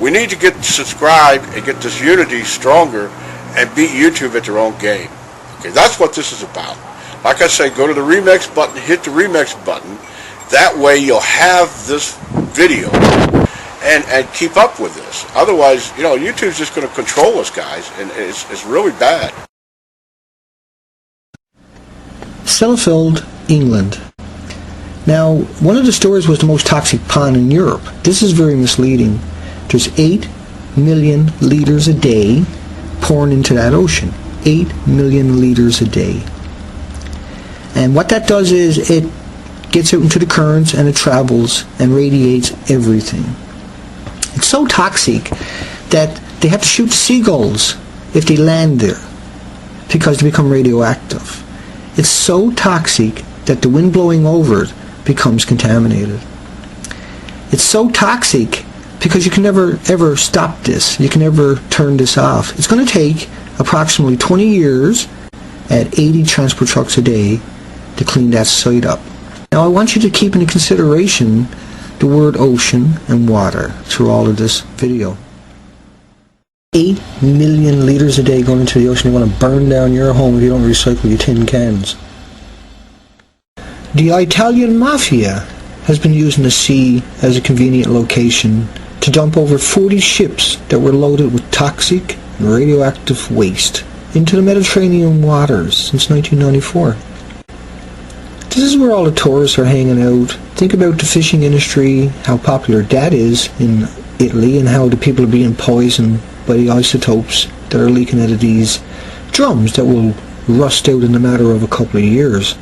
We need to get subscribed and get this unity stronger and beat YouTube at their own game. Okay, that's what this is about. Like I say, go to the remix button, hit the remix button. That way you'll have this video and keep up with this. Otherwise, YouTube's just going to control us, guys, and it's really bad. Sellafield, England. Now, one of the stories was the most toxic pond in Europe. This is very misleading. There's 8 million litres a day pouring into that ocean. 8 million litres a day. And what that does is it gets out into the currents and it travels and radiates everything. It's so toxic that they have to shoot seagulls if they land there because they become radioactive. It's so toxic that the wind blowing over it becomes contaminated. It's so toxic because you can never ever stop this. You can never turn this off. It's going to take approximately 20 years at 80 transport trucks a day to clean that site up. Now I want you to keep into consideration the word ocean and water through all of this video. 8 million litres a day going into the ocean. You want to burn down your home if you don't recycle your tin cans. The Italian mafia has been using the sea as a convenient location to dump over 40 ships that were loaded with toxic and radioactive waste into the Mediterranean waters since 1994. This is where all the tourists are hanging out. Think about the fishing industry, how popular that is in Italy, and how the people are being poisoned by the isotopes that are leaking out of these drums that will rust out in a matter of a couple of years.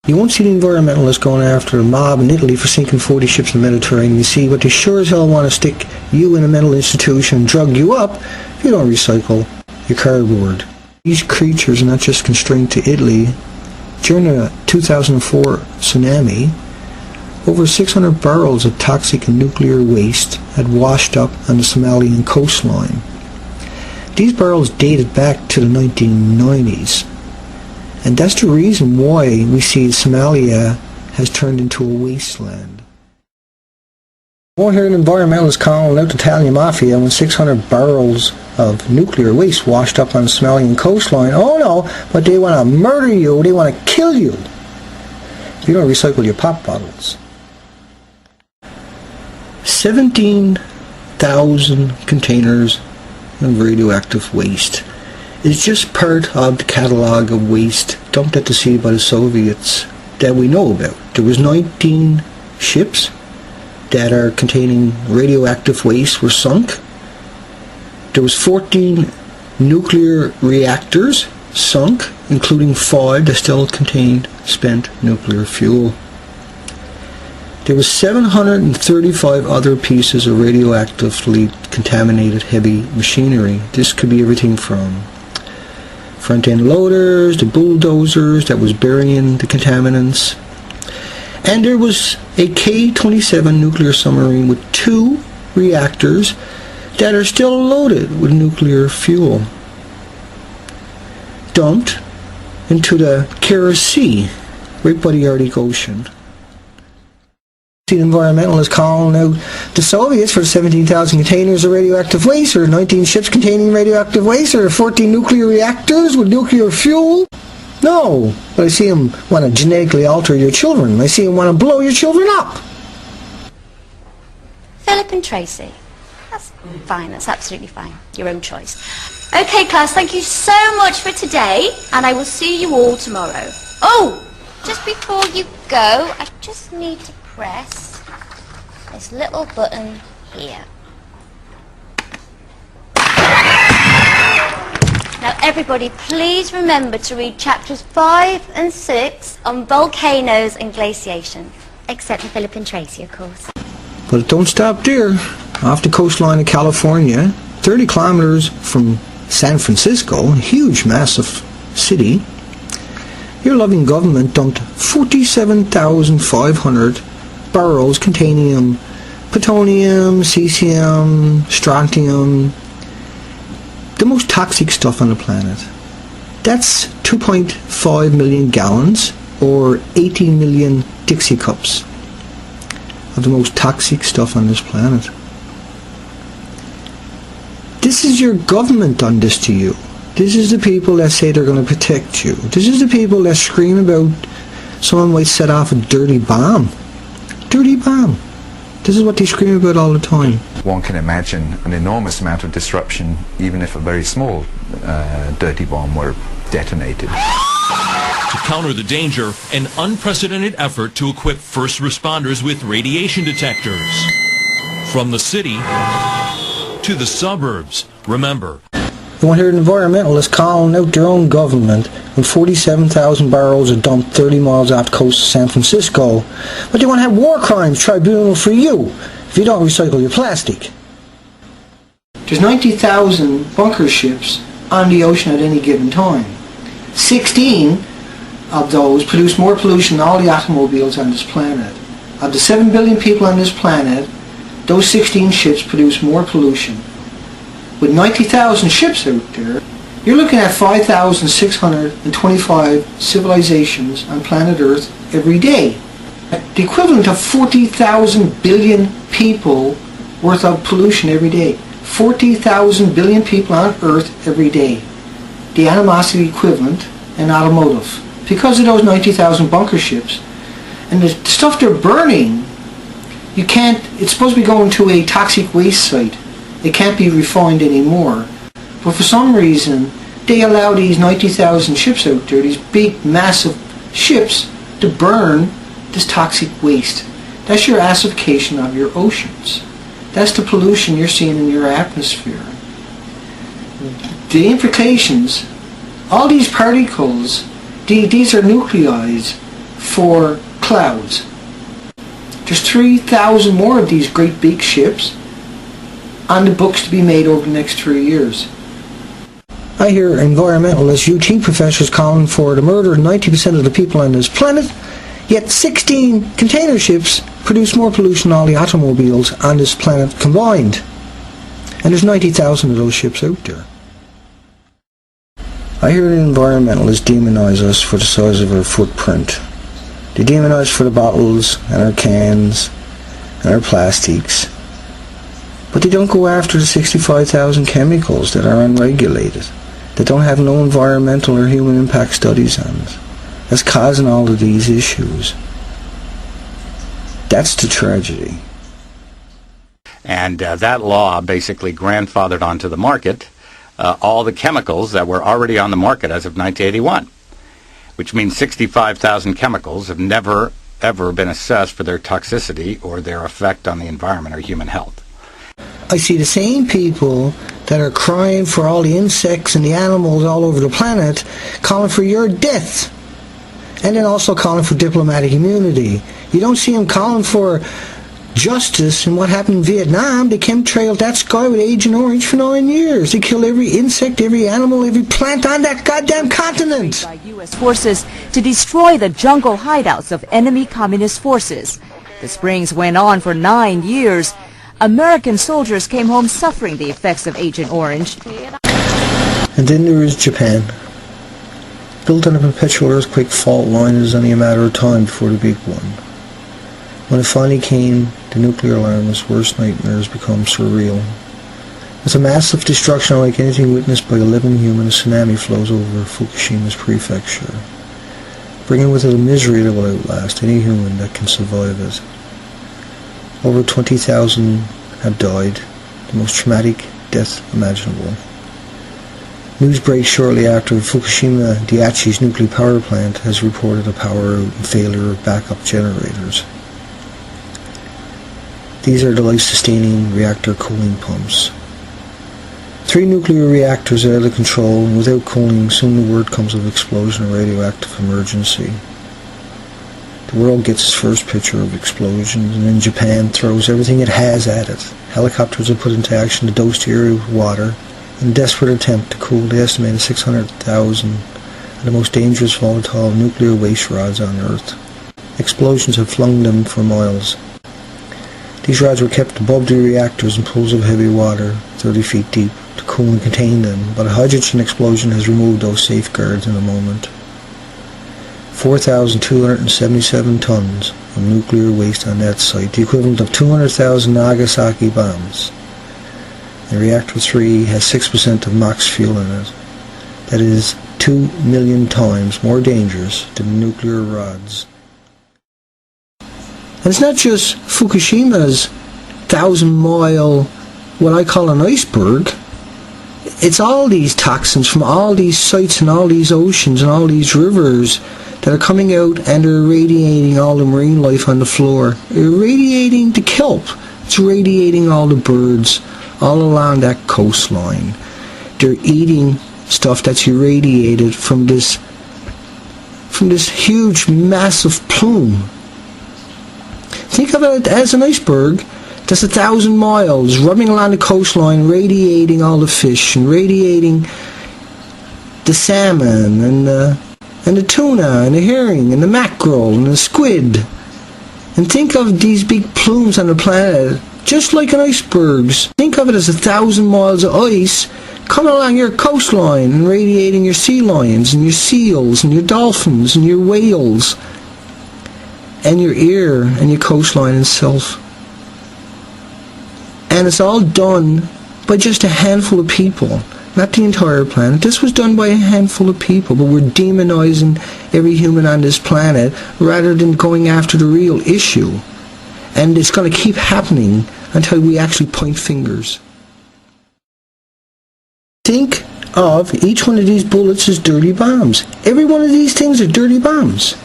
You won't see the environmentalists going after a mob in Italy for sinking 40 ships in the Mediterranean. You see, what they sure as hell want to stick you in a mental institution and drug you up if you don't recycle your cardboard. These creatures are not just constrained to Italy. During the 2004 tsunami, over 600 barrels of toxic and nuclear waste had washed up on the Somalian coastline. These barrels dated back to the 1990s. And that's the reason why we see Somalia has turned into a wasteland. You won't hear an environmentalist calling out the Italian mafia when 600 barrels of nuclear waste washed up on the Somalian coastline. Oh no, but they want to murder you, they want to kill you if you don't recycle your pop bottles. 17,000 containers of radioactive waste. It's just part of the catalogue of waste dumped at the sea by the Soviets that we know about. There was 19 ships that are containing radioactive waste were sunk. There was 14 nuclear reactors sunk, including 5 that still contained spent nuclear fuel. There was 735 other pieces of radioactively contaminated heavy machinery. This could be everything from front-end loaders to bulldozers that was burying the contaminants. And there was a K-27 nuclear submarine with 2 reactors that are still loaded with nuclear fuel, dumped into the Kara Sea, right by the Arctic Ocean. The environmentalists calling out the Soviets for 17,000 containers of radioactive waste, or 19 ships containing radioactive waste, or 14 nuclear reactors with nuclear fuel. No, but I see them want to genetically alter your children. I see them want to blow your children up. Philip and Tracy. That's fine, that's absolutely fine. Your own choice. Okay, class, thank you so much for today, and I will see you all tomorrow. Oh, just before you go, I just need to press this little button here. Now everybody, please remember to read chapters 5 and 6 on volcanoes and glaciation. Except for Philip and Tracy, of course. But don't stop there. Off the coastline of California, 30 kilometers from San Francisco, a huge, massive city, your loving government dumped 47,500 barrels containing plutonium, cesium, strontium, the most toxic stuff on the planet. That's 2.5 million gallons, or 18 million Dixie cups of the most toxic stuff on this planet. This is your government done this to you. This is the people that say they're going to protect you. This is the people that scream about someone might set off a dirty bomb. Dirty bomb. This is what they scream about all the time. One can imagine an enormous amount of disruption even if a very small dirty bomb were detonated. To counter the danger, an unprecedented effort to equip first responders with radiation detectors. From the city to the suburbs. Remember, You want to hear environmentalists calling out their own government when 47,000 barrels are dumped 30 miles off the coast of San Francisco. But they want to have war crimes tribunal for you if you don't recycle your plastic. There's 90,000 bunker ships on the ocean at any given time. 16 of those produce more pollution than all the automobiles on this planet. Of the 7 billion people on this planet, those 16 ships produce more pollution. With 90,000 ships out there, you're looking at 5,625 civilizations on planet Earth every day. The equivalent of 40,000 billion people worth of pollution every day. 40,000 billion people on Earth every day. The animosity equivalent in automotive. Because of those 90,000 bunker ships, and the stuff they're burning, it's supposed to be going to a toxic waste site. It can't be refined anymore. But for some reason, they allow these 90,000 ships out there, these big, massive ships, to burn this toxic waste. That's your acidification of your oceans. That's the pollution you're seeing in your atmosphere. The implications, all these particles, these are nuclei for clouds. There's 3,000 more of these great big ships on the books to be made over the next 3 years. I hear environmentalists, UT professors calling for the murder of 90% of the people on this planet, yet 16 container ships produce more pollution than all the automobiles on this planet combined. And there's 90,000 of those ships out there. I hear the environmentalists demonize us for the size of our footprint. They demonize us for the bottles and our cans and our plastics. But they don't go after the 65,000 chemicals that are unregulated, that don't have no environmental or human impact studies on it, that's causing all of these issues. That's the tragedy. And that law basically grandfathered onto the market all the chemicals that were already on the market as of 1981, which means 65,000 chemicals have never, ever been assessed for their toxicity or their effect on the environment or human health. I see the same people that are crying for all the insects and the animals all over the planet calling for your death, and then also calling for diplomatic immunity. You don't see them calling for justice in what happened in Vietnam. They chemtrailed that sky with Agent Orange for 9 years. They killed every insect, every animal, every plant on that goddamn continent. By U.S. forces to destroy the jungle hideouts of enemy communist forces. The springs went on for 9 years. American soldiers came home suffering the effects of Agent Orange. And then there is Japan. Built on a perpetual earthquake fault line, it was only a matter of time before the big one. When it finally came, the nuclear alarmist's worst nightmares become surreal. It's a massive destruction unlike anything witnessed by a living human. A tsunami flows over Fukushima's prefecture, bringing with it a misery that will outlast any human that can survive it. Over 20,000 have died, the most traumatic death imaginable. News breaks shortly after Fukushima Daiichi's nuclear power plant has reported a power out and failure of backup generators. These are the life-sustaining reactor cooling pumps. 3 nuclear reactors are out of control, and without cooling, soon the word comes of explosion or radioactive emergency. The world gets its first picture of explosions, and then Japan throws everything it has at it. Helicopters are put into action to dose the area with water in a desperate attempt to cool the estimated 600,000 of the most dangerous volatile nuclear waste rods on Earth. Explosions have flung them for miles. These rods were kept above the reactors in pools of heavy water, 30 feet deep, to cool and contain them, but a hydrogen explosion has removed those safeguards in a moment. 4,277 tons of nuclear waste on that site, the equivalent of 200,000 Nagasaki bombs. And reactor 3 has 6% of MOX fuel in it. That is 2 million times more dangerous than nuclear rods. And it's not just Fukushima's 1,000-mile, what I call an iceberg. It's all these toxins from all these sites and all these oceans and all these rivers that are coming out and they're irradiating all the marine life on the floor. They're irradiating the kelp. It's irradiating all the birds all along that coastline. They're eating stuff that's irradiated from this huge, massive plume. Think of it as an iceberg that's 1,000 miles rubbing along the coastline, radiating all the fish and radiating the salmon and the tuna and the herring and the mackerel and the squid. And think of these big plumes on the planet just like an icebergs. Think of it as 1,000 miles of ice coming along your coastline and radiating your sea lions and your seals and your dolphins and your whales and your air and your coastline itself. And it's all done by just a handful of people, not the entire planet. This was done by a handful of people, but we're demonizing every human on this planet rather than going after the real issue. And it's going to keep happening until we actually point fingers. Think of each one of these bullets as dirty bombs. Every one of these things are dirty bombs.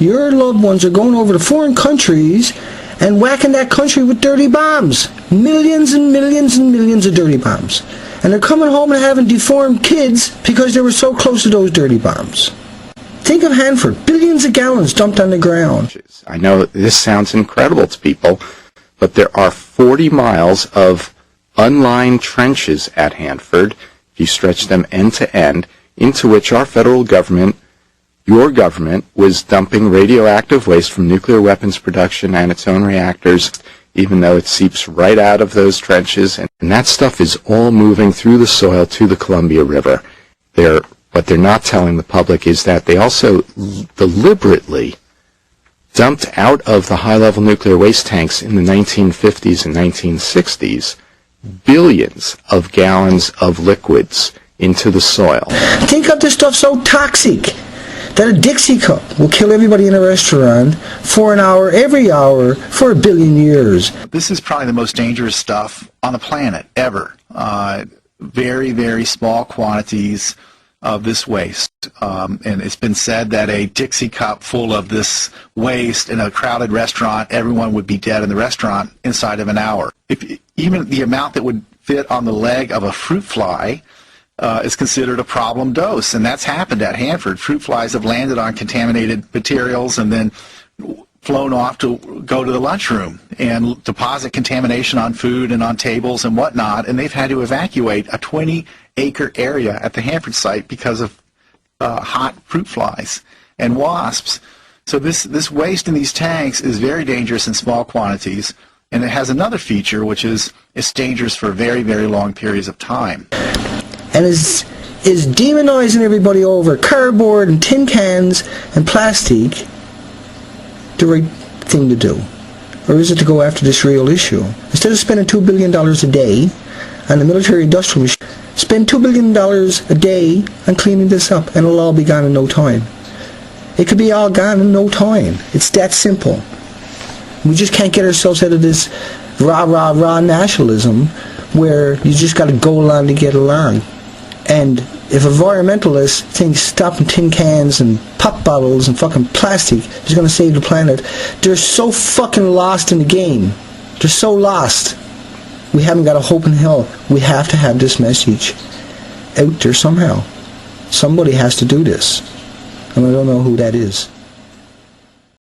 Your loved ones are going over to foreign countries and whacking that country with dirty bombs. Millions and millions and millions of dirty bombs. And they're coming home and having deformed kids because they were so close to those dirty bombs. Think of Hanford. Billions of gallons dumped on the ground. I know this sounds incredible to people, but there are 40 miles of unlined trenches at Hanford, if you stretch them end to end, into which our federal government, your government, was dumping radioactive waste from nuclear weapons production and its own reactors, even though it seeps right out of those trenches. And that stuff is all moving through the soil to the Columbia River. What they're not telling the public is that they also deliberately dumped out of the high-level nuclear waste tanks in the 1950s and 1960s billions of gallons of liquids into the soil. Think of this stuff so toxic that a Dixie cup will kill everybody in a restaurant for an hour, every hour, for 1 billion years. This is probably the most dangerous stuff on the planet ever. Very, very small quantities of this waste. And it's been said that a Dixie cup full of this waste in a crowded restaurant, everyone would be dead in the restaurant inside of an hour. Even the amount that would fit on the leg of a fruit fly is considered a problem dose, and that's happened at Hanford. Fruit flies have landed on contaminated materials and then flown off to go to the lunchroom and deposit contamination on food and on tables and whatnot, and they've had to evacuate a 20-acre area at the Hanford site because of hot fruit flies and wasps. So this waste in these tanks is very dangerous in small quantities, and it has another feature, which is it's dangerous for very, very long periods of time. And is demonizing everybody over cardboard and tin cans and plastic the right thing to do? Or is it to go after this real issue? Instead of spending $2 billion a day on the military-industrial machine, spend $2 billion a day on cleaning this up, and it'll all be gone in no time. It could be all gone in no time. It's that simple. We just can't get ourselves out of this rah nationalism where you just got to go along to get along. And if environmentalists think stopping tin cans and pop bottles and fucking plastic is going to save the planet, they're so fucking lost in the game. They're so lost. We haven't got a hope in hell. We have to have this message out there somehow. Somebody has to do this. And I don't know who that is.